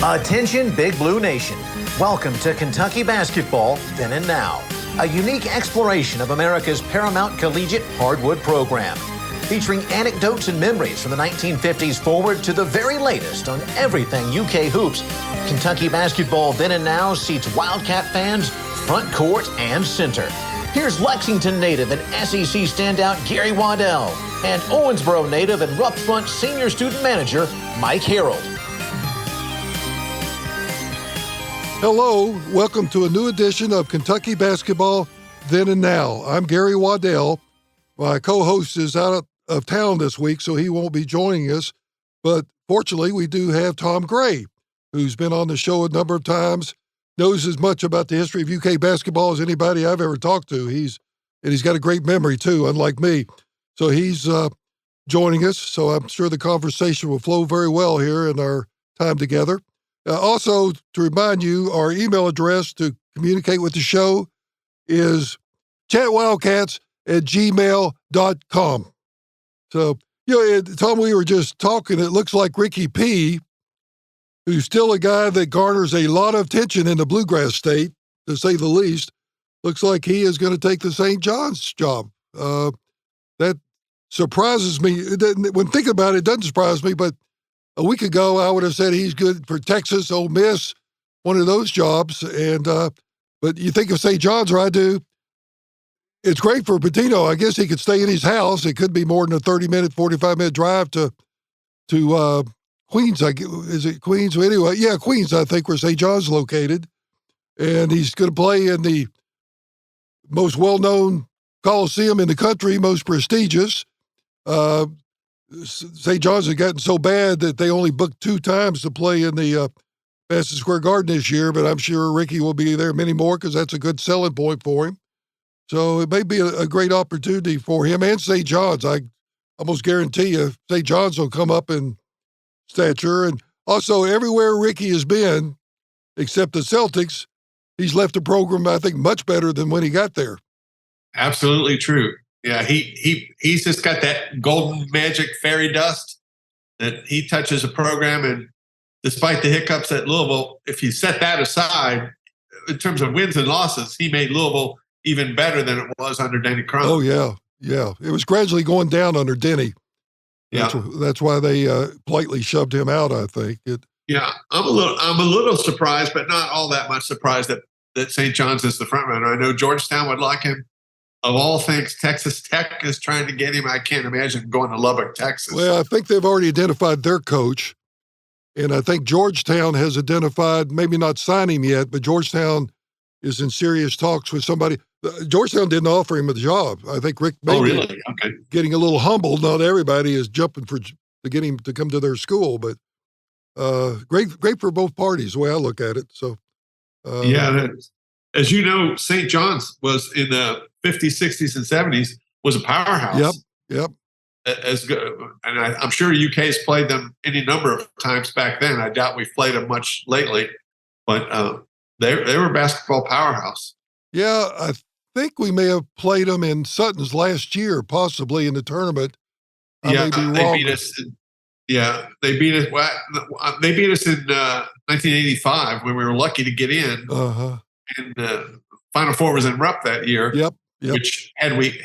Attention Big Blue Nation. Welcome to Kentucky Basketball Then and Now, a unique exploration of America's paramount collegiate hardwood program, featuring anecdotes and memories from the 1950s forward to the very latest on everything UK hoops. Kentucky Basketball Then and Now seats Wildcat fans front court and center. Here's Lexington native and SEC standout Gary Waddell and Owensboro native and Rupp Front senior student manager Mike Harreld. Hello, welcome to a new edition of Kentucky Basketball Then and Now. I'm Gary Waddell. My co-host is out of town this week, so he won't be joining us. But fortunately, we do have Tom Gray, who's been on the show a number of times, knows as much about the history of UK basketball as anybody I've ever talked to. He's got a great memory, too, unlike me. So he's joining us, so I'm sure the conversation will flow very well here in our time together. Also, to remind you, our email address to communicate with the show is chatwildcats@gmail.com. So, Tom, we were just talking, it looks like Ricky P., who's still a guy that garners a lot of attention in the Bluegrass State, to say the least, looks like he is going to take the St. John's job. That surprises me. When thinking about it, it doesn't surprise me, but a week ago, I would have said he's good for Texas, Ole Miss, one of those jobs. And but you think of St. John's, or I do, it's great for Patino. I guess he could stay in his house. It could be more than a 30-minute, 45-minute drive to Queens. Is it Queens? Well, anyway, yeah, Queens, I think, where St. John's located. And he's going to play in the most well-known Coliseum in the country, most prestigious. St. John's had gotten so bad that they only booked 2 times to play in the Madison Square Garden this year, but I'm sure Ricky will be there many more because that's a good selling point for him. So it may be a great opportunity for him and St. John's. I almost guarantee you St. John's will come up in stature. And also everywhere Ricky has been, except the Celtics, he's left the program, I think, much better than when he got there. Absolutely true. Yeah, he's just got that golden magic fairy dust that he touches a program, and despite the hiccups at Louisville, if you set that aside, in terms of wins and losses, he made Louisville even better than it was under Denny Crum. Oh yeah. It was gradually going down under Denny. That's why they politely shoved him out, I think. I'm a little surprised, but not all that much surprised that St. John's is the front runner. I know Georgetown would like him. Of all things, Texas Tech is trying to get him. I can't imagine going to Lubbock, Texas. Well, I think they've already identified their coach, and I think Georgetown has identified, maybe not sign him yet, but Georgetown is in serious talks with somebody. Georgetown didn't offer him a job. I think Rick may really? Okay. Getting a little humbled. Not everybody is jumping to get him to come to their school, but great for both parties, the way I look at it. So, as you know, St. John's was in the 50s, 60s, and 70s was a powerhouse. Yep. As good, and I'm sure UK's played them any number of times back then. I doubt we've played them much lately, but they were a basketball powerhouse. Yeah, I think we may have played them in Sutton's last year, possibly in the tournament. They beat us. They beat us. Well, they beat us in 1985 when we were lucky to get in. And Final Four was in Rupp that year. Yep. Which had we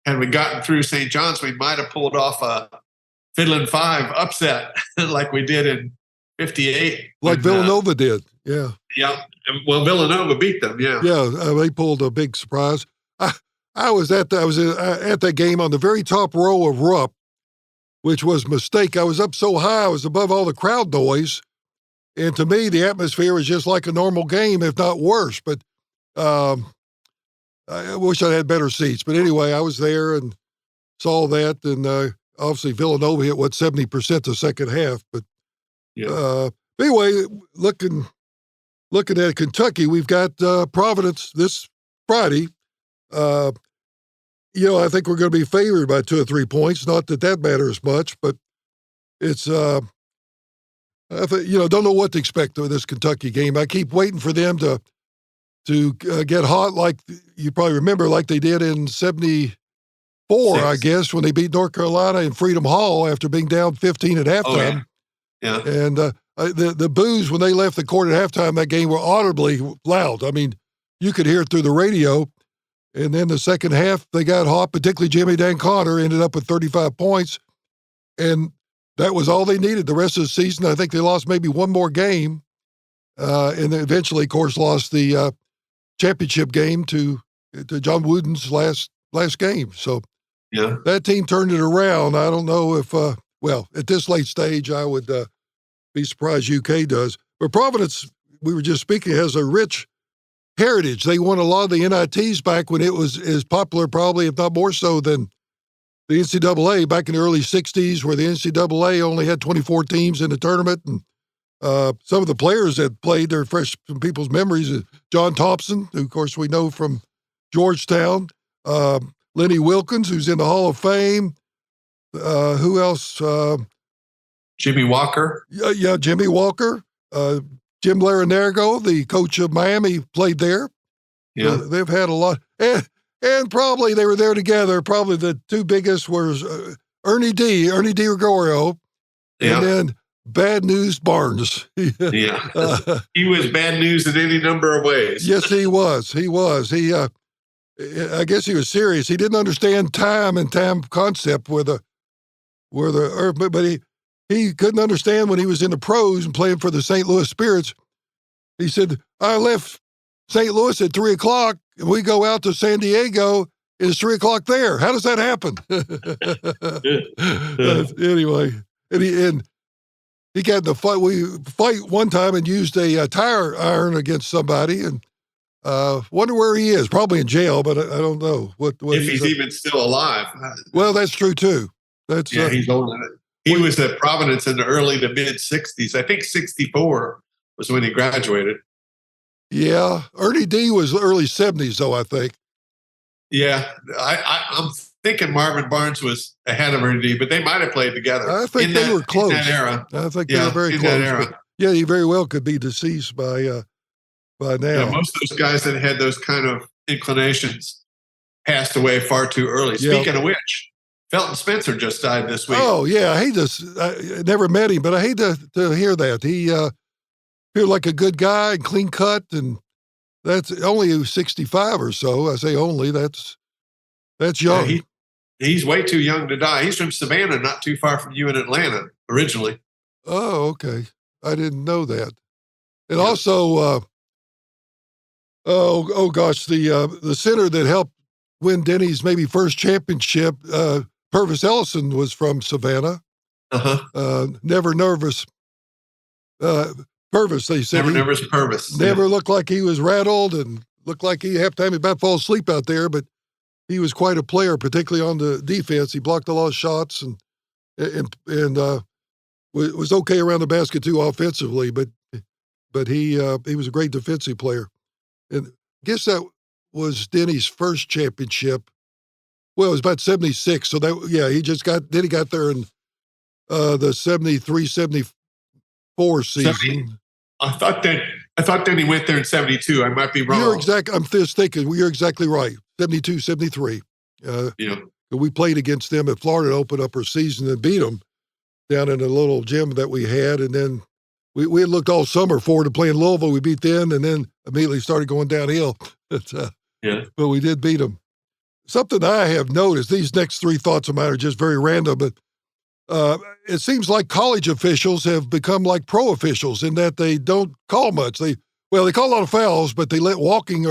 gotten through St. John's, we might have pulled off a Fiddlin' Five upset like we did in '58, like Villanova did. Yeah. Well, Villanova beat them. Yeah. They pulled a big surprise. I was at that game on the very top row of Rupp, which was a mistake. I was up so high, I was above all the crowd noise. And to me, the atmosphere was just like a normal game, if not worse. But I wish I had better seats. But anyway, I was there and saw that. And obviously, Villanova hit, 70% the second half. But anyway, looking at Kentucky, we've got Providence this Friday. I think we're going to be favored by 2 or 3 points. Not that matters much, but it's I think, don't know what to expect of this Kentucky game. I keep waiting for them to get hot, like you probably remember, like they did in '74, I guess, when they beat North Carolina in Freedom Hall after being down 15 at halftime. Yeah. And the boos when they left the court at halftime that game were audibly loud. I mean, you could hear it through the radio. And then the second half, they got hot, particularly Jimmy Dan Connor ended up with 35 points. And that was all they needed the rest of the season. I think they lost maybe one more game. And then eventually, of course, lost the championship game to John Wooden's last game. So yeah, that team turned it around. I don't know if, at this late stage, I would be surprised UK does. But Providence, we were just speaking, has a rich heritage. They won a lot of the NITs back when it was as popular, probably, if not more so, than the NCAA back in the early 60s, where the NCAA only had 24 teams in the tournament. And some of the players that played, they're fresh from people's memories. John Thompson, who, of course, we know from Georgetown. Lenny Wilkins, who's in the Hall of Fame. Who else? Jimmy Walker. Yeah, Jimmy Walker. Jim Larinago, the coach of Miami, played there. Yeah. They've had a lot. And probably they were there together. Probably the two biggest were Ernie D. Gregorio, Yeah. and then Bad News Barnes. Yeah. He was bad news in any number of ways. Yes, he was. He was. I guess he was serious. He didn't understand time and time concept but he couldn't understand when he was in the pros and playing for the St. Louis Spirits. He said, I left St. Louis at 3:00 and we go out to San Diego and it's 3:00 there. How does that happen? Anyway, and he got in the fight. We fight one time and used a tire iron against somebody, and wonder where he is. Probably in jail, but I don't know what if he's even still alive. Well, that's true too. He's old. He was at Providence in the early to mid 60s. I think 64 was when he graduated. Yeah, Ernie D was early 70s, though, I think. Yeah, I'm thinking Marvin Barnes was ahead of Ernie D, but they might have played together. I think they were close. In that era. I think they were very close. That era. Yeah, he very well could be deceased by now. Yeah, most of those guys that had those kind of inclinations passed away far too early. Speaking of which, Felton Spencer just died this week. Oh, yeah. I never met him, but I hate to hear that. He appeared like a good guy and clean cut, and that's only 65 or so. I say only. That's young. Yeah, he's way too young to die. He's from Savannah, not too far from you in Atlanta, originally. Oh, okay. I didn't know that. And also, the center that helped win Denny's maybe first championship, Purvis Ellison, was from Savannah. Never nervous. Purvis, they said. Never nervous Purvis. Never looked like he was rattled and looked like he half time he'd about fall asleep out there, but he was quite a player, particularly on the defense. He blocked a lot of shots and was okay around the basket too offensively, but he was a great defensive player. And I guess that was Denny's first championship. Well, it was about 76. So he got there in the 73, 74 season. I thought then he went there in 72. I might be wrong. I'm just thinking, you're exactly right. 72, 73. We played against them at Florida to open up our season and beat them down in a little gym that we had. And then we had looked all summer forward to playing Louisville. We beat them and then immediately started going downhill. But we did beat them. Something I have noticed, these next three thoughts of mine are just very random, but it seems like college officials have become like pro officials in that they don't call much. They call a lot of fouls, but they let walking's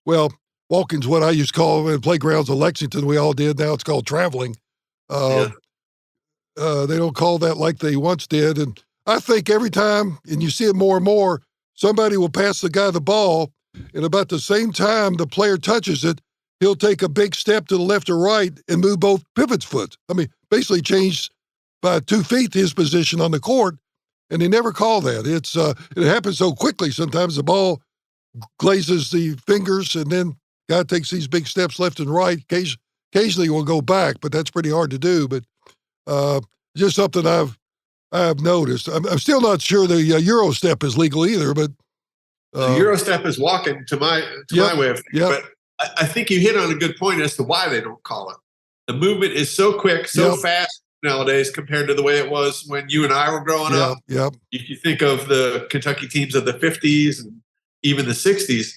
what I used to call in playgrounds of Lexington. We all did. Now it's called traveling. They don't call that like they once did. And I think every time, and you see it more and more, somebody will pass the guy the ball, and about the same time the player touches it, he'll take a big step to the left or right and move both pivot's foot. I mean, basically change by 2 feet his position on the court, and they never call that. It happens so quickly. Sometimes the ball glazes the fingers, and then guy takes these big steps left and right. Occasionally we'll go back, but that's pretty hard to do. But just something I've noticed. I'm still not sure the Euro step is legal either, but the Euro step is walking to my way of thinking. But I think you hit on a good point as to why they don't call it. The movement is so quick, so fast. nowadays compared to the way it was when you and I were growing up. Yeah. If you think of the Kentucky teams of the 50s and even the 60s,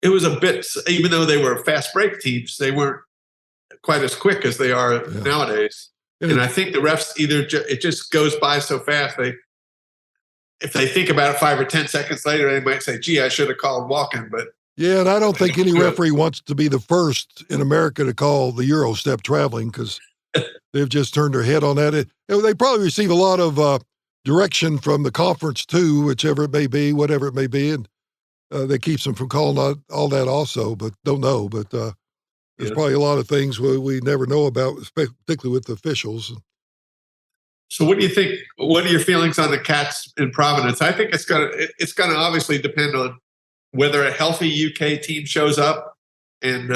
it was a bit, even though they were fast break teams, they weren't quite as quick as they are nowadays. And I think the refs it just goes by so fast. If they think about it 5 or 10 seconds later, they might say, gee, I should have called walking. But yeah, and I don't think any referee wants to be the first in America to call the Euro step traveling because they've just turned their head on that. They probably receive a lot of direction from the conference too, whichever it may be, whatever it may be, and that keeps them from calling all that also, but don't know. But there's probably a lot of things we never know about, particularly with the officials. So what do you think? What are your feelings on the Cats in Providence? I think it's gonna obviously depend on whether a healthy UK team shows up, and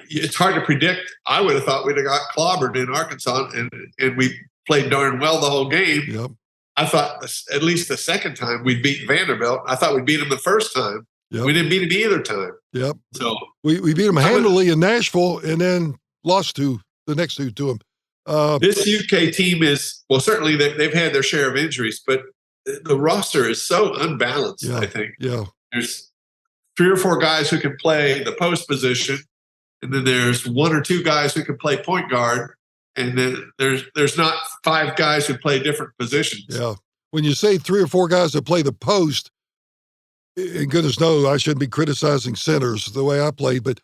it's hard to predict. I would have thought we'd have got clobbered in Arkansas, and we played darn well the whole game. Yep. I thought at least the second time we'd beat Vanderbilt. I thought we'd beat them the first time. Yep. We didn't beat them either time. Yep. So we beat them handily in Nashville, and then lost to the next two to them. This UK team is, well, certainly they've had their share of injuries, but the roster is so unbalanced, I think. Yeah. There's 3 or 4 guys who can play the post position, and then there's 1 or 2 guys who can play point guard, and then there's not 5 guys who play different positions. Yeah. When you say 3 or 4 guys that play the post, and goodness knows I shouldn't be criticizing centers the way I played, but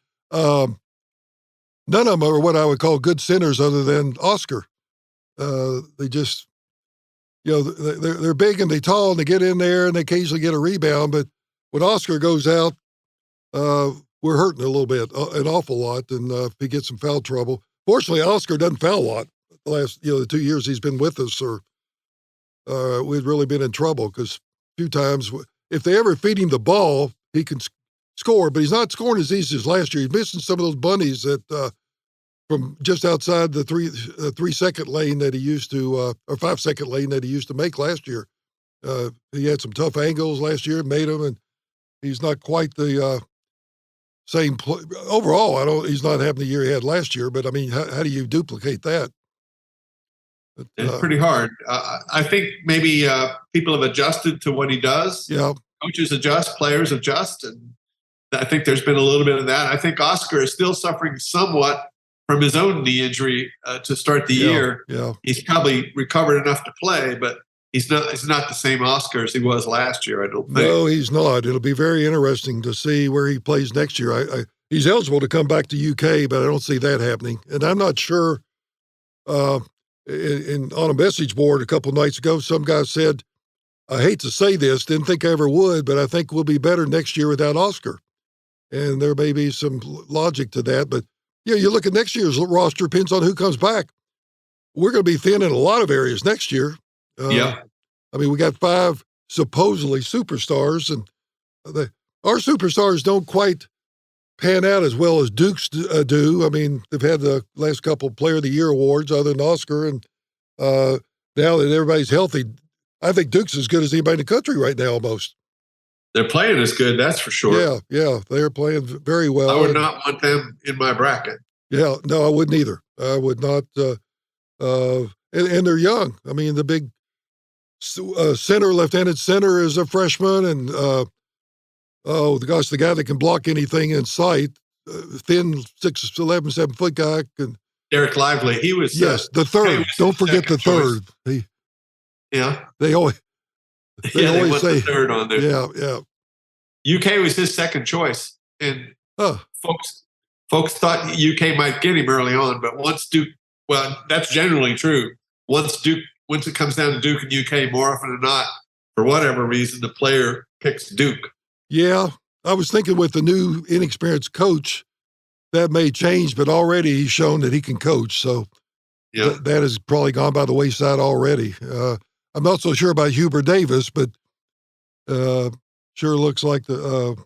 none of them are what I would call good centers other than Oscar. They just, they're big and they tall and they get in there and they occasionally get a rebound. But when Oscar goes out, we're hurting a little bit, an awful lot. And if he gets some foul trouble, fortunately, Oscar doesn't foul a lot. The last, the 2 years he's been with us, we'd really been in trouble because a few times, if they ever feed him the ball, he can score, but he's not scoring as easy as last year. He's missing some of those bunnies that from just outside the 3-second lane that he used to, or 5-second lane that he used to make last year. He had some tough angles last year, made them, and he's not quite the same overall. He's not having the year he had last year, but I mean, how do you duplicate that? But, it's pretty hard. I think maybe people have adjusted to what he does. Yeah. Coaches adjust, players adjust, and I think there's been a little bit of that. I think Oscar is still suffering somewhat from his own knee injury to start the year. Yeah. He's probably recovered enough to play, but he's not the same Oscar as he was last year, I don't think. No, he's not. It'll be very interesting to see where he plays next year. He's eligible to come back to UK, but I don't see that happening. And I'm not sure. On a message board a couple of nights ago, some guy said, I hate to say this, didn't think I ever would, but I think we'll be better next year without Oscar. And there may be some logic to that. But, you look at next year's roster, depends on who comes back. We're going to be thin in a lot of areas next year. Yeah. I mean, we got 5 supposedly superstars, and our superstars don't quite pan out as well as Duke's do. I mean, they've had the last couple Player of the Year awards other than Oscar, and now that everybody's healthy, I think Duke's as good as anybody in the country right now almost. They're playing as good, that's for sure. Yeah, they're playing very well. I would not want them in my bracket. Yeah, no, I wouldn't either. I would not. And they're young. I mean, the big left-handed center is a freshman, and the guy that can block anything in sight, thin 6'11", 7-foot guy. Derek Lively, he was the third. Don't forget the third. They always say the third on there. Yeah. UK was his second choice, and folks thought UK might get him early on, but once Duke, well, that's generally true. Once it comes down to Duke and UK, more often than not, for whatever reason, the player picks Duke. Yeah, I was thinking with the new inexperienced coach, that may change, but already he's shown that he can coach. So that has probably gone by the wayside already. I'm not so sure about Huber Davis, but sure looks like the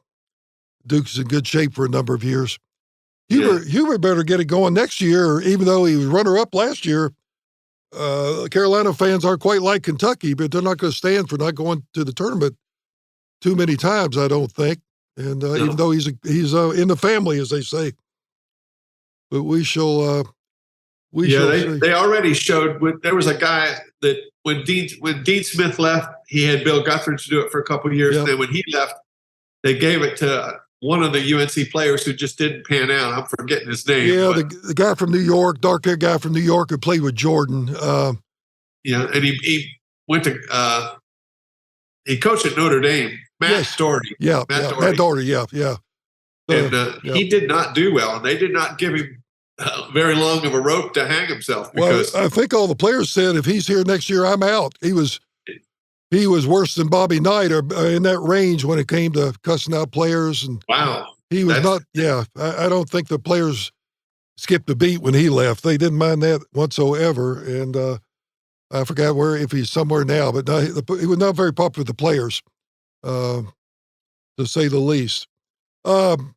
Duke's in good shape for a number of years. Huber better get it going next year, even though he was runner-up last year. Carolina fans aren't quite like Kentucky, but they're not going to stand for not going to the tournament too many times, I don't think. And even though he's in the family, as they say. But we shall We shall see. They already showed. There was a guy that when Dean Smith left, he had Bill Guthridge to do it for a couple of years. Yep. And then when he left, they gave it to one of the UNC players who just didn't pan out. I'm forgetting his name. Yeah, the guy from New York, dark-haired guy from New York who played with Jordan. And he went to he coached at Notre Dame. Matt Doherty. Yeah, Matt Doherty. Yeah. And he did not do well, and they did not give him very long of a rope to hang himself. Because I think all the players said, if he's here next year, I'm out. He was worse than Bobby Knight, or in that range when it came to cussing out players. And wow, he was not. Yeah, I don't think the players skipped a beat when he left. They didn't mind that whatsoever. And I forgot if he's somewhere now, but he was not very popular with the players, to say the least. And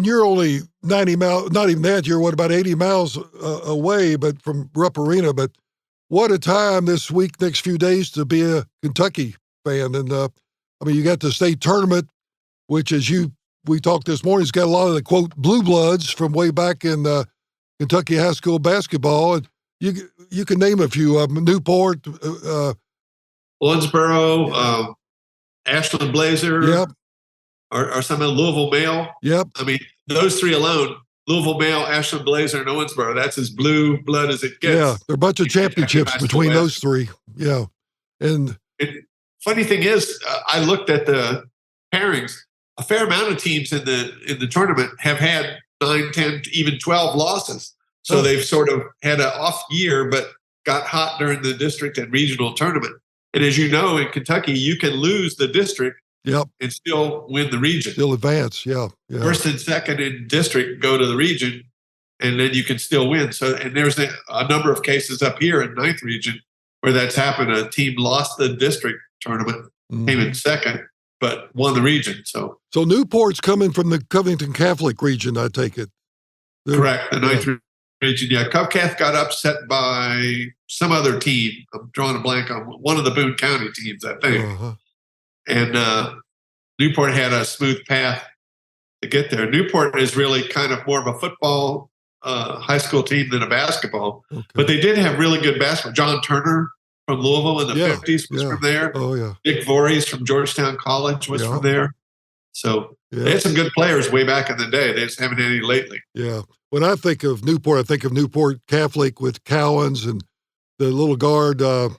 you're only 90 miles, not even that, you're about 80 miles away, but from Rupp Arena. But what a time this week, next few days, to be a Kentucky fan. And you got the state tournament, which, as we talked this morning, has got a lot of the, quote, blue bloods from way back in Kentucky high school basketball. And you can name a few of them: Newport, Owensboro, Ashland Blazer. Yep. Or some of the Louisville Mail. Yep. Those three alone, Louisville Mail, Ashland Blazer, and Owensboro, that's as blue blood as it gets. Yeah, there are a bunch of championships between those three. Yeah. And funny thing is, I looked at the pairings. A fair amount of teams in the tournament have had 9, 10, even 12 losses. So they've sort of had an off year, but got hot during the district and regional tournament. And as you know, in Kentucky, you can lose the district and still win the region. Still advance, yeah. First and second in district go to the region, and then you can still win. So, and there's a number of cases up here in 9th region where that's happened. A team lost the district tournament, came in second, but won the region. So Newport's coming from the Covington Catholic region, I take it. Correct, the 9th region. Yeah, Covcath got upset by some other team. I'm drawing a blank on one of the Boone County teams, I think. Uh-huh. And Newport had a smooth path to get there. Newport is really kind of more of a football high school team than a basketball. Okay. But they did have really good basketball. John Turner from Louisville in the 50s was from there. Oh, yeah. Dick Voorhees from Georgetown College was from there. So they had some good players way back in the day. They just haven't had any lately. Yeah. When I think of Newport, I think of Newport Catholic with Cowens and the little guard that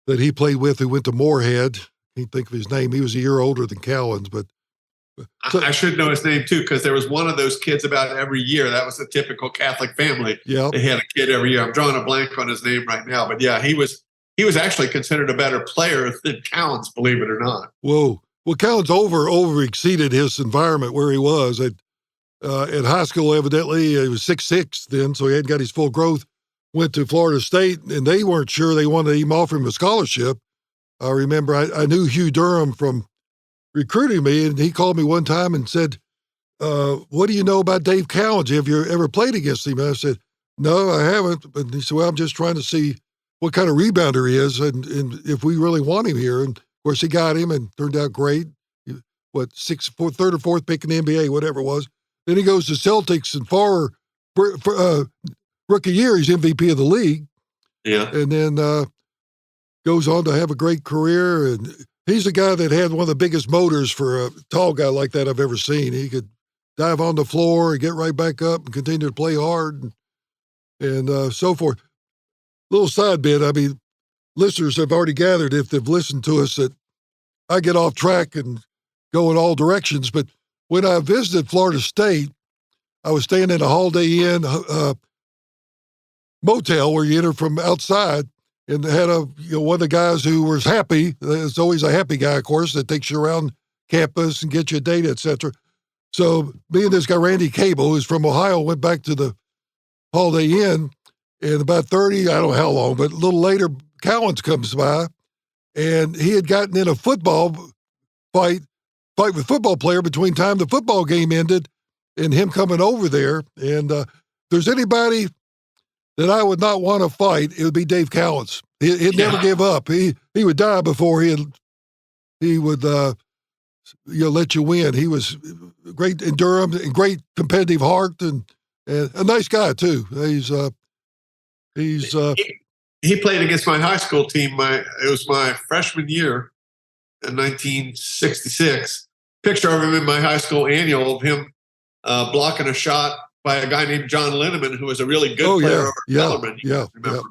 he played with who went to Moorhead. Can't think of his name. He was a year older than Cowens, but I should know his name too, because there was one of those kids about every year. That was a typical Catholic family. Yeah, they had a kid every year. I'm drawing a blank on his name right now, but yeah, he was actually considered a better player than Cowens, believe it or not. Whoa! Well, Cowens over exceeded his environment where he was at high school. Evidently, he was 6'6" then, so he hadn't got his full growth. Went to Florida State, and they weren't sure they wanted to even offer him a scholarship. I remember I knew Hugh Durham from recruiting me, and he called me one time and said, what do you know about Dave Cowens? Have you ever played against him? And I said, no, I haven't. And he said, well, I'm just trying to see what kind of rebounder he is and if we really want him here. And, of course, he got him and turned out great. Third or fourth pick in the NBA, whatever it was. Then he goes to Celtics, and for rookie year, he's MVP of the league. Yeah. And then goes on to have a great career, and he's the guy that had one of the biggest motors for a tall guy like that I've ever seen. He could dive on the floor and get right back up and continue to play hard and so forth. Little side bit, listeners have already gathered, if they've listened to us, that I get off track and go in all directions. But when I visited Florida State, I was staying in a Holiday Inn motel where you enter from outside, and had one of the guys who was happy. There's always a happy guy, of course, that takes you around campus and gets you data, et cetera. So me and this guy, Randy Cable, who's from Ohio, went back to the Holiday Inn, and about 30, I don't know how long, but a little later, Cowens comes by, and he had gotten in a football fight with football player between time the football game ended and him coming over there. And if there's anybody that I would not want to fight, it would be Dave Cowens. He'd never give up. He would die before he would let you win. He was great in Durham and great competitive heart, and and a nice guy too. He's He played against my high school team. It was my freshman year in 1966. Picture of him in my high school annual of him blocking a shot by a guy named John Linneman, who was a really good player over at Bellarmine. Remember?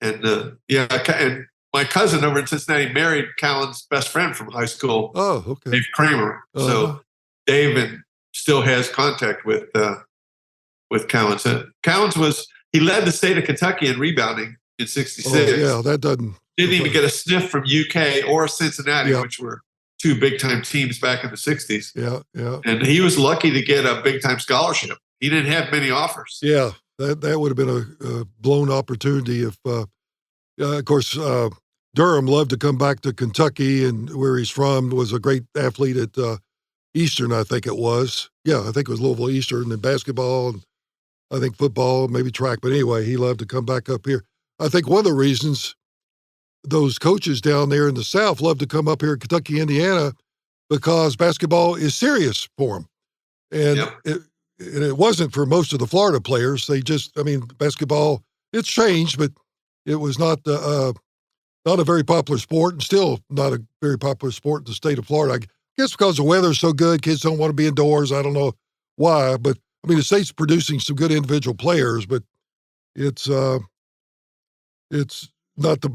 And and my cousin over in Cincinnati married Callan's best friend from high school. Oh, okay. Dave Kramer. So Dave still has contact with Callens. He led the state of Kentucky in rebounding in '66. Oh, yeah, that didn't even get a sniff from UK or Cincinnati, which were two big time teams back in the '60s. Yeah. And he was lucky to get a big time scholarship. He didn't have many offers. Yeah, that would have been a blown opportunity if, of course, Durham loved to come back to Kentucky, and where he's from, was a great athlete at Eastern, I think it was. Yeah, I think it was Louisville Eastern in basketball, and I think football, maybe track. But anyway, he loved to come back up here. I think one of the reasons those coaches down there in the South love to come up here in Kentucky, Indiana, because basketball is serious for them. And it wasn't for most of the Florida players. Basketball, it's changed, but it was not a very popular sport, and still not a very popular sport in the state of Florida. I guess because the weather's so good, kids don't want to be indoors. I don't know why, but the state's producing some good individual players, but it's not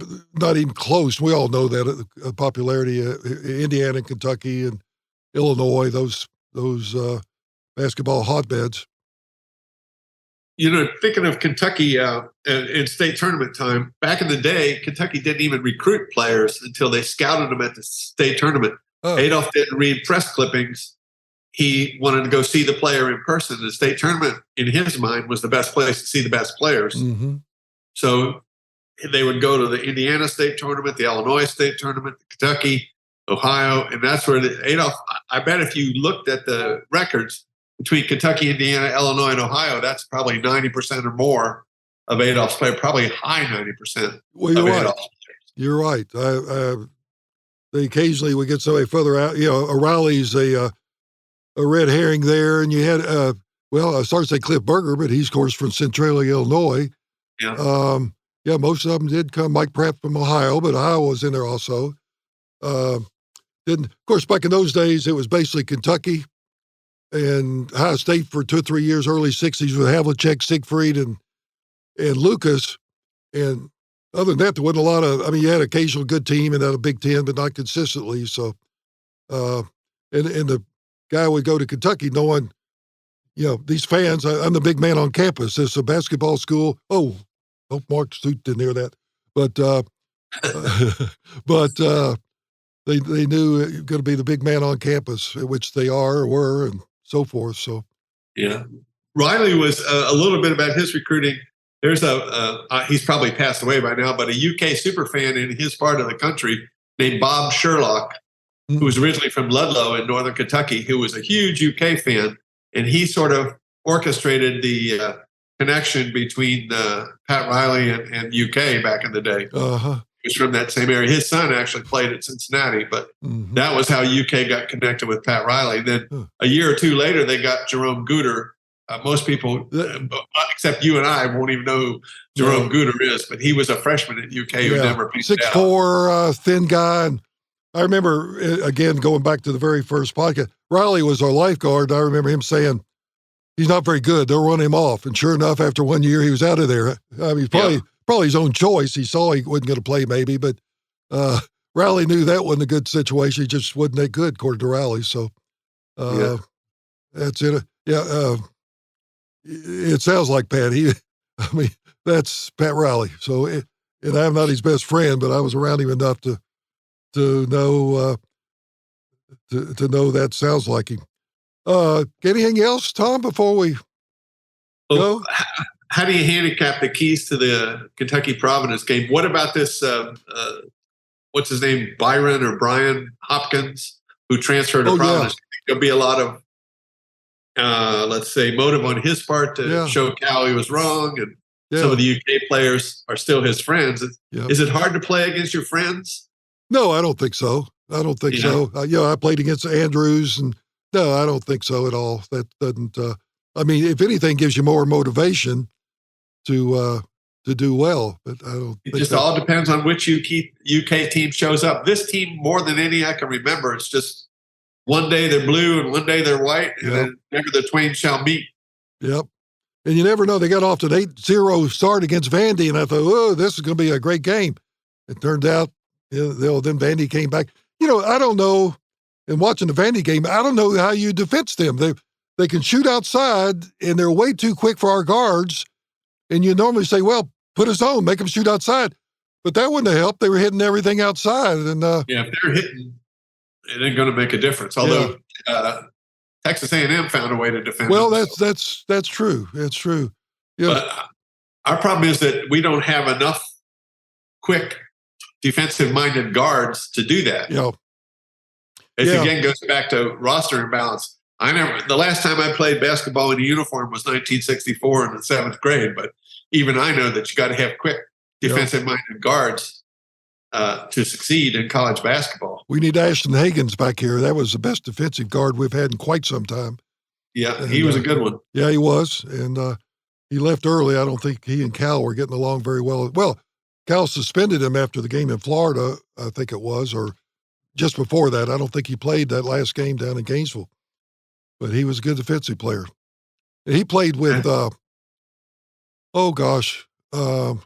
even close. We all know that popularity, Indiana and Kentucky and Illinois, those basketball hotbeds. Thinking of Kentucky in state tournament time, back in the day, Kentucky didn't even recruit players until they scouted them at the state tournament. Oh. Adolph didn't read press clippings. He wanted to go see the player in person. The state tournament, in his mind, was the best place to see the best players. Mm-hmm. So they would go to the Indiana state tournament, the Illinois state tournament, Kentucky, Ohio, and that's where Adolph, I bet if you looked at the records between Kentucky, Indiana, Illinois, and Ohio, that's probably 90% or more of Adolph's players, probably high 90%. Well, you're right. You're right. They occasionally would get somebody further out. O'Reilly's a red herring there, and you had, I started to say Cliff Berger, but he's, of course, from Centralia, Illinois. Yeah. Most of them did come. Mike Pratt from Ohio, but Ohio was in there also. Of course, back in those days, it was basically Kentucky and Ohio State for 2 or 3 years, early 60s with Havlicek, Siegfried, and Lucas. And other than that, there wasn't a lot of, you had an occasional good team and had a Big Ten, but not consistently. So, and the guy would go to Kentucky knowing, these fans, I'm the big man on campus. It's a basketball school. Oh, hope Mark Stute didn't hear that. But they knew you're going to be the big man on campus, which they were, and so forth. So, yeah. Riley was a little bit about his recruiting. There's he's probably passed away by now, but a UK super fan in his part of the country named Bob Sherlock, who was originally from Ludlow in northern Kentucky, who was a huge UK fan, and he sort of orchestrated the connection between Pat Riley and UK back in the day. Uh-huh. He was from that same area. His son actually played at Cincinnati, but that was how UK got connected with Pat Riley. Then a year or two later, they got Jerome Gooder. Most people, except you and I, won't even know who Jerome Gooder is, but he was a freshman at UK who never picked out. 6'4", thin guy. And I remember, again, going back to the very first podcast, Riley was our lifeguard. I remember him saying, he's not very good. They'll run him off. And sure enough, after 1 year, he was out of there. Probably his own choice. He saw he wasn't going to play maybe, but Riley knew that wasn't a good situation. He just wasn't that good, according to Riley. So that's it. It sounds like Pat. That's Pat Riley. So, and I'm not his best friend, but I was around him enough to know that sounds like him. Anything else, Tom, before we go? How do you handicap the keys to the Kentucky Providence game? What about this, what's his name, Brian Hopkins, who transferred to Providence? There'll be a lot of, let's say, motive on his part to show Cal he was wrong, and some of the UK players are still his friends. Is it hard to play against your friends? No, I don't think so. So. I played against Andrews, and no, I don't think so at all. That doesn't. I mean, if anything, gives you more motivation to do well. But I don't. It just all depends on which UK team shows up. This team, more than any I can remember, it's just one day they're blue and one day they're white, and then never the twain shall meet. Yep. And you never know. They got off to an 8-0 start against Vandy, and I thought, oh, this is going to be a great game. It turned out, then Vandy came back. I don't know. In watching the Vandy game, I don't know how you defense them. They can shoot outside, and they're way too quick for our guards. And you normally say, well, put us on, make them shoot outside. But that wouldn't have helped. They were hitting everything outside. And if they're hitting, it ain't going to make a difference. Although Texas A&M found a way to defend. Well, that's true. That's true. But our problem is that we don't have enough quick defensive-minded guards to do that. It again goes back to roster imbalance. The last time I played basketball in a uniform was 1964 in the 7th grade. But even I know that you got to have quick defensive-minded guards to succeed in college basketball. We need Ashton Hagans back here. That was the best defensive guard we've had in quite some time. Yeah, and he was a good one. Yeah, he was. And he left early. I don't think he and Cal were getting along very well. Well, Cal suspended him after the game in Florida, I think it was, or just before that. I don't think he played that last game down in Gainesville. But he was a good defensive player. And he played with, who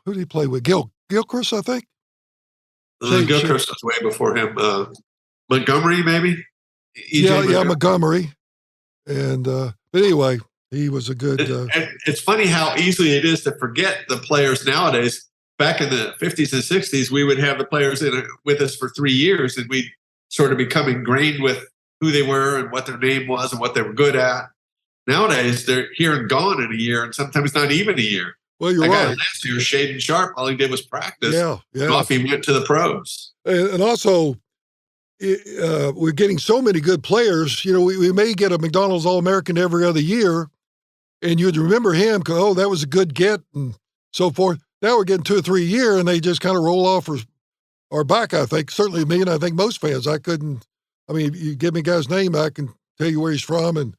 did he play with? Gilchrist, I think? Gilchrist was way before him. Montgomery, maybe? Montgomery. And but anyway, he was a good. It's funny how easily it is to forget the players nowadays. Back in the 50s and 60s, we would have the players with us for 3 years, and we'd sort of become ingrained with who they were and what their name was and what they were good at. Nowadays, they're here and gone in a year, and sometimes not even a year. Well, you're right. Last year, Shaden Sharp, all he did was practice. Yeah. Off he went to the pros. And also, we're getting so many good players. We may get a McDonald's All-American every other year, and you'd remember him because, that was a good get and so forth. Now we're getting 2 or 3 a year, and they just kind of roll off our back, I think. Certainly me, and I think most fans. You give me a guy's name, I can tell you where he's from and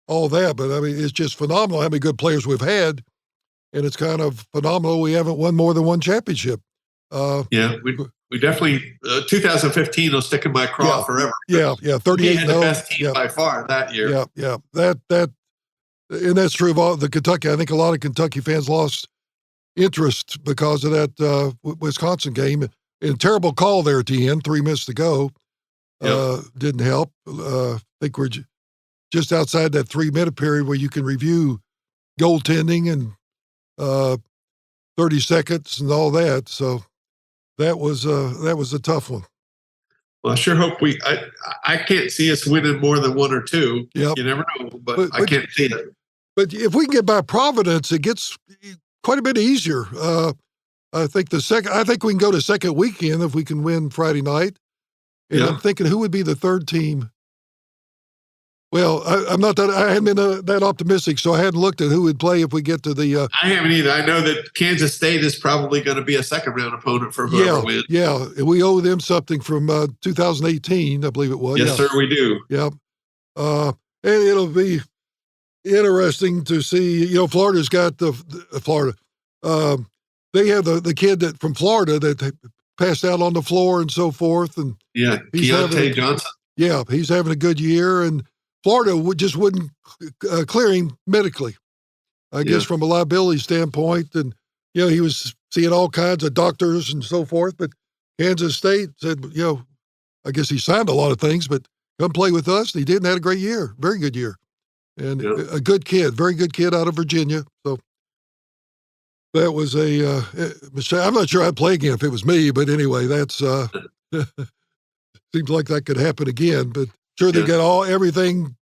all that. But, it's just phenomenal how many good players we've had. And it's kind of phenomenal we haven't won more than one championship. We definitely 2015 will stick in my craw forever. 38. He had the best team by far that year. That and that's true of all the Kentucky. I think a lot of Kentucky fans lost interest because of that Wisconsin game. And terrible call there at the end, 3 minutes to go. Didn't help. I think we're just outside that 3-minute period where you can review goaltending and 30 seconds and all that. So that was a tough one. Well, I sure hope I can't see us winning more than 1 or 2. Yep. You never know, but I can't see it. But if we can get by Providence, it gets quite a bit easier. I think we can go to second weekend if we can win Friday night. And I'm thinking who would be the third team. Well, I'm not that. I hadn't been that optimistic, so I hadn't looked at who would play if we get to the. I haven't either. I know that Kansas State is probably going to be a second-round opponent for whoever wins. Yeah, we owe them something from 2018, I believe it was. Yes, sir, we do. Yeah, and it'll be interesting to see. Florida's got the Florida. They have the kid from Florida that passed out on the floor and so forth, and Keontae Johnson. Yeah, he's having a good year, and Florida wouldn't clear him medically, I guess, from a liability standpoint. And, he was seeing all kinds of doctors and so forth. But Kansas State said, I guess he signed a lot of things, but come play with us. And he did and had a great year, very good year. And a good kid, very good kid out of Virginia. So that was I'm not sure I'd play again if it was me. But anyway, that's seems like that could happen again. But sure, they got everything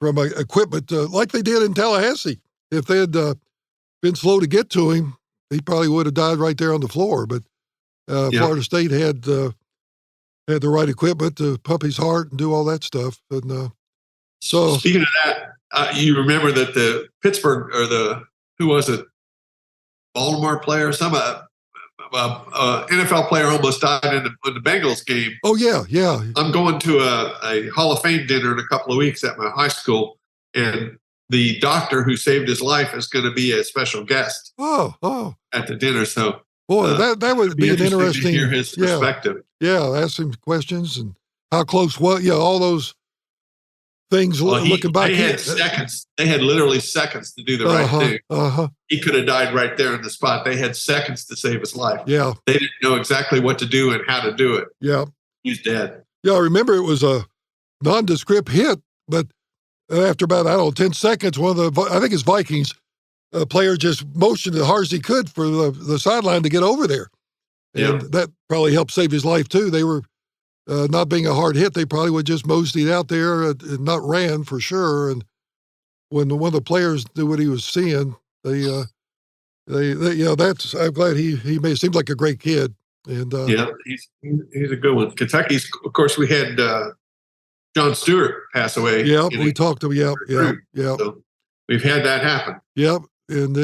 from equipment like they did in Tallahassee. If they had been slow to get to him, he probably would have died right there on the floor. But Florida State had the right equipment to pump his heart and do all that stuff. And so, speaking of that, you remember that the Pittsburgh or who was it, Baltimore player, some NFL player almost died in the Bengals game. Oh, yeah. I'm going to a Hall of Fame dinner in a couple of weeks at my high school, and the doctor who saved his life is going to be a special guest at the dinner. So, boy, that would be an interesting to hear his perspective. Yeah, ask him questions and how close. Well, yeah, all those things. Looking back, they had seconds. They had literally seconds to do the right thing. He could have died right there in the spot. They had seconds to save his life. Yeah, they didn't know exactly what to do and how to do it. Yeah, he's dead. Yeah, I remember it was a nondescript hit, but after about 10 seconds, one of the I think it's Vikings player just motioned as hard as he could for the sideline to get over there, and that probably helped save his life too. They were. Not being a hard hit, they probably would just moseyed out there and not ran for sure. And when one of the players knew what he was seeing, they that's. I'm glad he made seemed like a great kid. And he's a good one. Kentucky's, of course, we had John Stewart pass away. Yeah, we talked to him. Yeah. So we've had that happen. Yep, and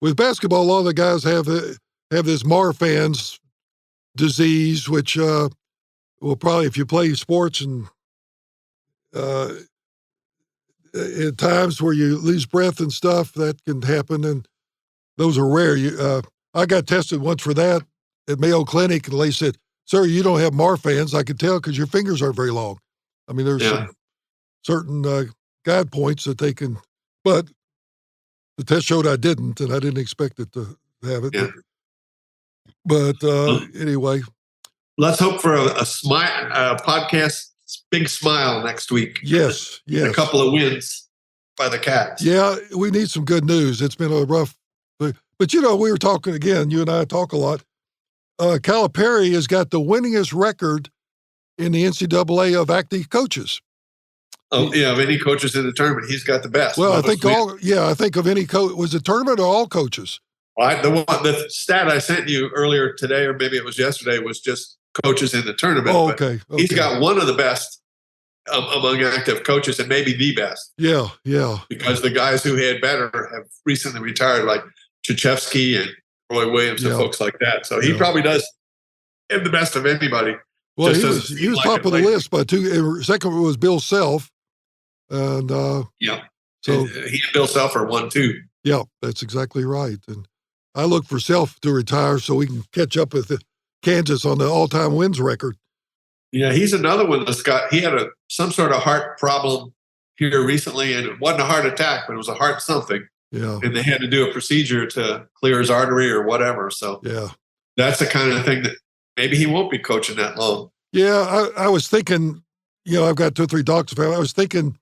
with basketball, a lot of the guys have this Marfan's disease, which. Well, probably if you play sports and at times where you lose breath and stuff, that can happen, and those are rare. I got tested once for that at Mayo Clinic, and they said, "Sir, you don't have Marfan's. I could tell because your fingers aren't very long." I mean, there's some certain guide points that they can, but the test showed I didn't, and I didn't expect it to have it. Yeah. But anyway. Let's hope for a podcast, big smile next week. Yes. A couple of wins by the Cats. Yeah, we need some good news. It's been a rough, but we were talking again. You and I talk a lot. Calipari has got the winningest record in the NCAA of active coaches. Of any coaches in the tournament, he's got the best. Well, I think of any coach. Was it tournament or all coaches? The stat I sent you earlier today, or maybe it was yesterday, was just coaches in the tournament. Oh, okay. He's got one of the best among active coaches, and maybe the best. Yeah. Because the guys who had better have recently retired, like Krzyzewski and Roy Williams and folks like that. So he probably does have the best of anybody. Well, he was top of the list by two. Second was Bill Self, and so he and Bill Self are 1-2. Yeah, that's exactly right. And I look for Self to retire so we can catch up with Kansas on the all-time wins record. Yeah, he's another one he had some sort of heart problem here recently, and it wasn't a heart attack, but it was a heart something. Yeah. And they had to do a procedure to clear his artery or whatever. So that's the kind of thing that maybe he won't be coaching that long. Yeah, I was thinking, I've got 2 or 3 doctors. I was thinking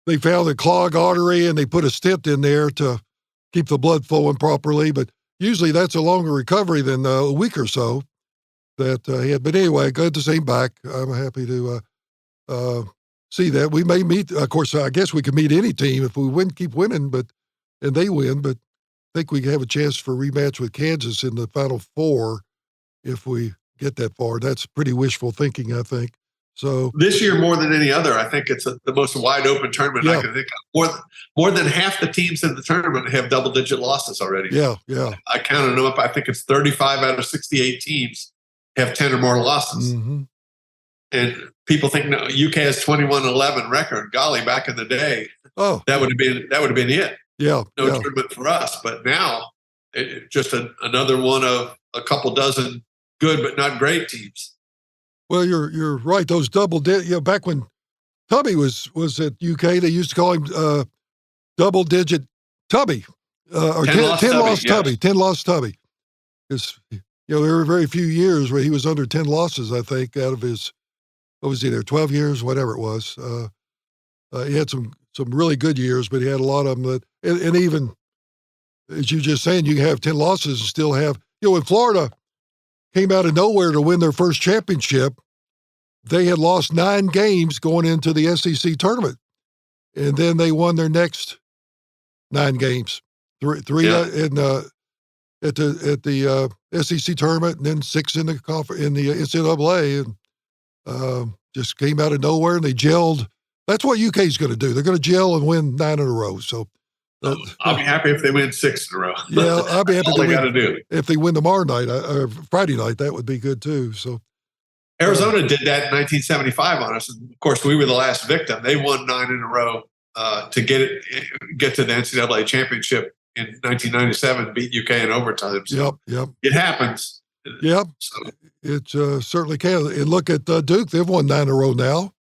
they found a clogged artery and they put a stent in there to keep the blood flowing properly, but usually that's a longer recovery than a week or so that he had. But anyway, good to see him back. I'm happy to see that. We may meet, of course, I guess we could meet any team if we keep winning, and they win, but I think we have a chance for a rematch with Kansas in the Final Four if we get that far. That's pretty wishful thinking, I think. So this year, more than any other, I think it's the most wide open tournament I can think of. More than half the teams in the tournament have double-digit losses already. Yeah. I counted them up. I think it's 35 out of 68 teams have 10 or more losses. Mm-hmm. And people think UK has 21-11 record. Golly, back in the day, that would have been it. Yeah, tournament for us. But now, just another one of a couple dozen good but not great teams. Well, you're right. Those back when Tubby was at UK, they used to call him double-digit Tubby, or 10-loss Tubby. 10-loss Tubby. Because there were very few years where he was under 10 losses. I think out of his, what was he there, 12 years, whatever it was. He had some really good years, but he had a lot of them and even as you just saying, you can have 10 losses and still have. When Florida came out of nowhere to win their first championship, they had lost 9 games going into the SEC tournament. And then they won their next 9 games. Three at the SEC tournament, and then 6 in the NCAA, and just came out of nowhere, and they gelled. That's what UK is going to do. They're going to gel and win 9 in a row. So I'll be happy if they win 6 in a row. Yeah, I'll be happy if they win tomorrow night or Friday night. That would be good too. So Arizona did that in 1975 on us. And of course, we were the last victim. They won 9 in a row to get to the NCAA championship in 1997, beat UK in overtime. So Yep. It happens. Yep. So, It certainly can. And look at Duke; they've won 9 in a row now.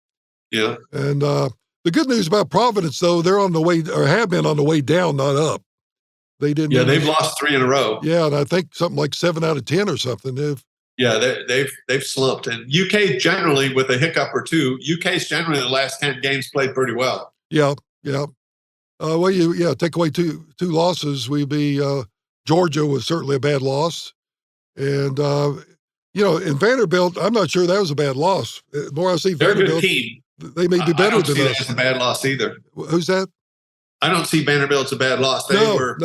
yeah. And the good news about Providence, though, they're on the way, or have been on the way down, not up. They didn't. Yeah, they've lost 3 in a row. Yeah, and I think something like 7 out of 10 or something. They've slumped. And UK generally, with a hiccup or two, UK's generally the last 10 games played pretty well. Yeah. Take away two losses. We'd be Georgia was certainly a bad loss, and in Vanderbilt, I'm not sure that was a bad loss. The more I see They're Vanderbilt, a good team. They may be better than us. I don't see that as a bad loss either. Who's that? I don't see Vanderbilt as a bad loss. They were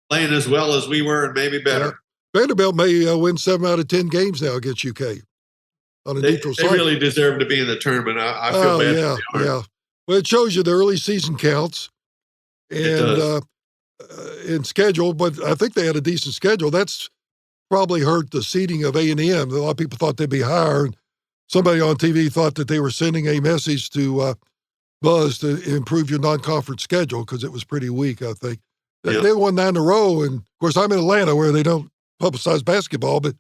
playing as well as we were and maybe better. Yeah. Vanderbilt may win 7 out of 10 games now against UK on a neutral site. They really deserve to be in the tournament. I feel bad. Yeah. Well, it shows you the early season counts and in schedule, but I think they had a decent schedule. That's probably hurt the seeding of A&M. A lot of people thought they'd be higher, and somebody on TV thought that they were sending a message to Buzz to improve your non-conference schedule because it was pretty weak, I think. They won 9 in a row, and, of course, I'm in Atlanta where they don't publicize basketball, but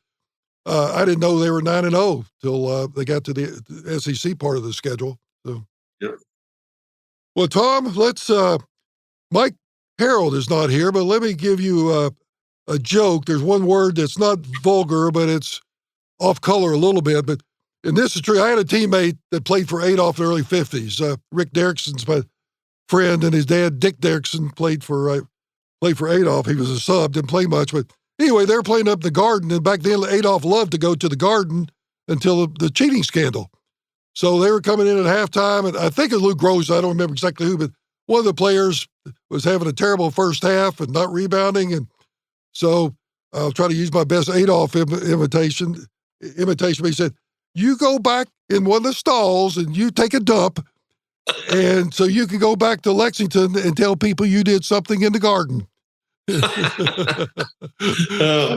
I didn't know they were 9-0 till they got to the SEC part of the schedule. So. Yep. Well, Tom, let's Mike Harreld is not here, but let me give you a joke. There's one word that's not vulgar, but it's off color a little bit. And this is true. I had a teammate that played for Adolph in the early 50s. Rick Derrickson's my friend, and his dad, Dick Derrickson, played for Adolph. He was a sub, didn't play much. But anyway, they were playing up in the Garden, and back then Adolph loved to go to the Garden until the cheating scandal. So they were coming in at halftime, and I think it was Luke Gross. I don't remember exactly who, but one of the players was having a terrible first half and not rebounding. And so I'll try to use my best Adolph imitation. He said, "You go back in one of the stalls and you take a dump, and so you can go back to Lexington and tell people you did something in the Garden." Oh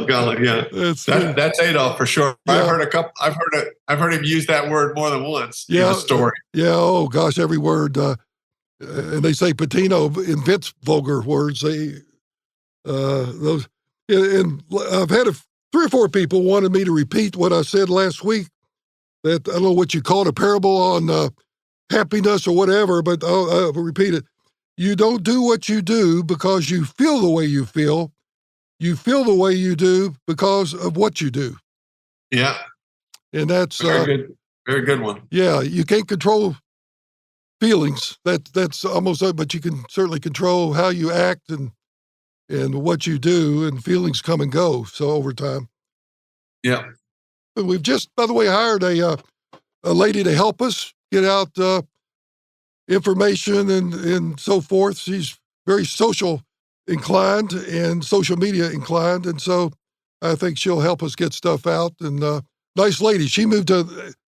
God, yeah, that's Adolph for sure. Yeah. I've heard him use that word more than once in the story. Oh gosh, every word. And they say Patino invents vulgar words. And I've had 3 or 4 people wanted me to repeat what I said last week. That I don't know what you call it, a parable on happiness or whatever, but I'll repeat it. You don't do what you do because you feel the way you feel. You feel the way you do because of what you do. Yeah. And that's very good one. Yeah, you can't control feelings. That's almost, but you can certainly control how you act and what you do, and feelings come and go. So over time. Yeah. And we've just, by the way, hired a lady to help us get out information and so forth. She's very social inclined and social media inclined, and so I think she'll help us get stuff out. And nice lady.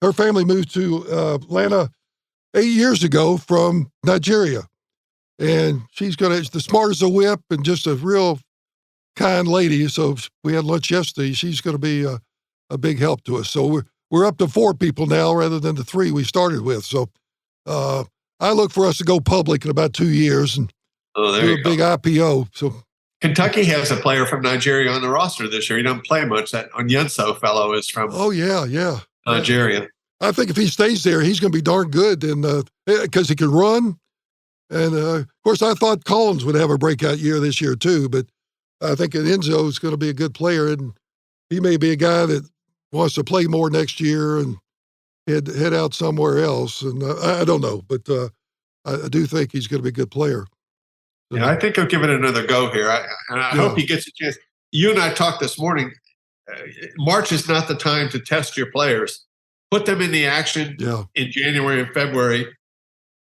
Her family moved to Atlanta 8 years ago from Nigeria, and she's the smart as a whip and just a real kind lady. So we had lunch yesterday. She's going to be a big help to us. So we're up to 4 people now rather than the 3 we started with. So I look for us to go public in about 2 years and do a big IPO. So Kentucky has a player from Nigeria on the roster this year. He doesn't play much. That Onyenso fellow is from Nigeria. I think if he stays there, he's going to be darn good, and because he can run. And of course, I thought Collins would have a breakout year this year too, but I think Enzo is going to be a good player, and he may be a guy that wants to play more next year and head out somewhere else. And I don't know, but I do think he's going to be a good player. So, yeah, I think he'll give it another go here. I hope he gets a chance. You and I talked this morning. March is not the time to test your players. Put them in the action in January and February.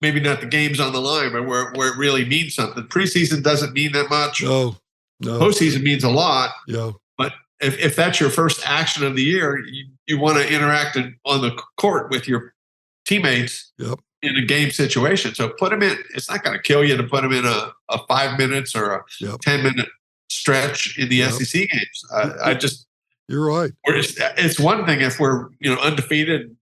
Maybe not the games on the line, but where it really means something. Preseason doesn't mean that much. No. Postseason means a lot. Yeah. But if that's your first action of the year, you want to interact on the court with your teammates in a game situation. So put them in. It's not going to kill you to put them in a 5 minutes or a 10-minute stretch in the SEC games. You're right. It's one thing if we're undefeated,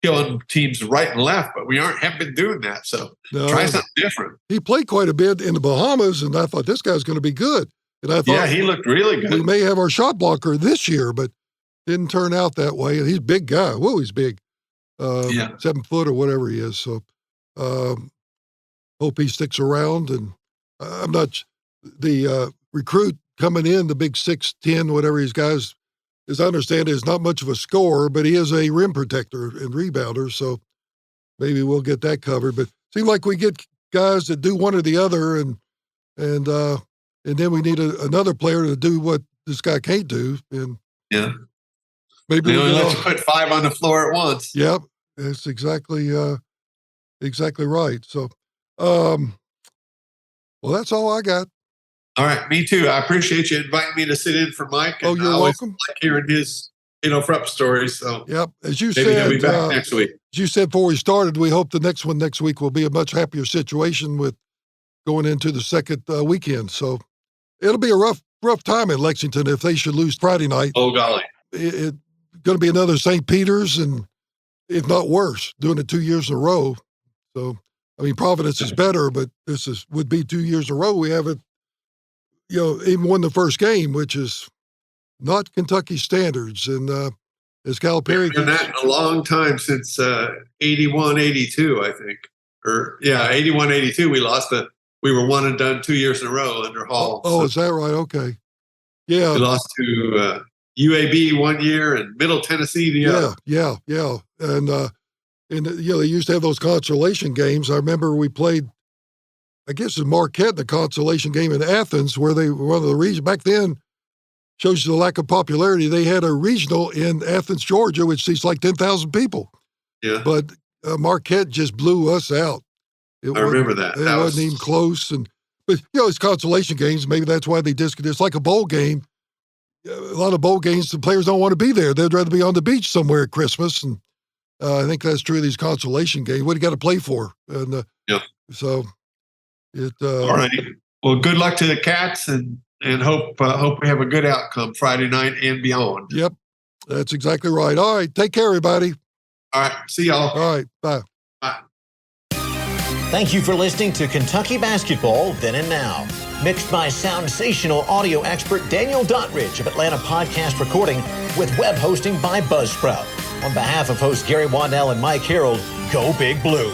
killing teams right and left, but we haven't been doing that. So try something different. He played quite a bit in the Bahamas, and I thought this guy's going to be good. And I thought, he looked really good. We may have our shot blocker this year, but didn't turn out that way. And he's a big guy. Whoa, he's big. 7 foot or whatever he is. So hope he sticks around. And I'm not the recruit coming in, the big 6'10", whatever these guys, as I understand it, is not much of a scorer, but he is a rim protector and rebounder. So maybe we'll get that covered. But it seems like we get guys that do one or the other, and then we need another player to do what this guy can't do. And maybe they only let you put 5 on the floor at once. Yep, that's exactly right. So, well, that's all I got. All right, me too. I appreciate you inviting me to sit in for Mike. And you're welcome. Like hearing his, Frupp stories. So, yep, as you maybe said, he'll be back next week. As you said before we started, we hope the next one next week will be a much happier situation with going into the second weekend. So it'll be a rough time in Lexington if they should lose Friday night. Oh golly, it's going to be another St. Peter's, and if not worse, doing it 2 years in a row. So I mean, Providence is better, but would be 2 years in a row. We haven't, even won the first game, which is not Kentucky standards. And as Calipari, been that in a long time since 81, 82, I think. 81, 82. We were one and done 2 years in a row under Hall. Is that right? Okay. Yeah. We lost to UAB 1 year and Middle Tennessee the other. Yeah. And they used to have those consolation games. I remember we played, I guess, in Marquette, the consolation game in Athens, where they were one of the regions back then. Shows you the lack of popularity. They had a regional in Athens, Georgia, which seats like 10,000 people. Yeah. But Marquette just blew us out. I remember that. It wasn't even close. But it's consolation games. Maybe that's why they disconnect. It's like a bowl game. A lot of bowl games, the players don't want to be there. They'd rather be on the beach somewhere at Christmas. And I think that's true of these consolation games. What do you got to play for? And so all right. Well, good luck to the Cats, and hope we have a good outcome Friday night and beyond. Yep, that's exactly right. All right, take care, everybody. All right, see y'all. All right, bye. Bye. Thank you for listening to Kentucky Basketball Then and Now. Mixed by sensational audio expert Daniel Dottridge of Atlanta Podcast Recording, with web hosting by Buzzsprout. On behalf of hosts Gary Waddell and Mike Harreld, go Big Blue.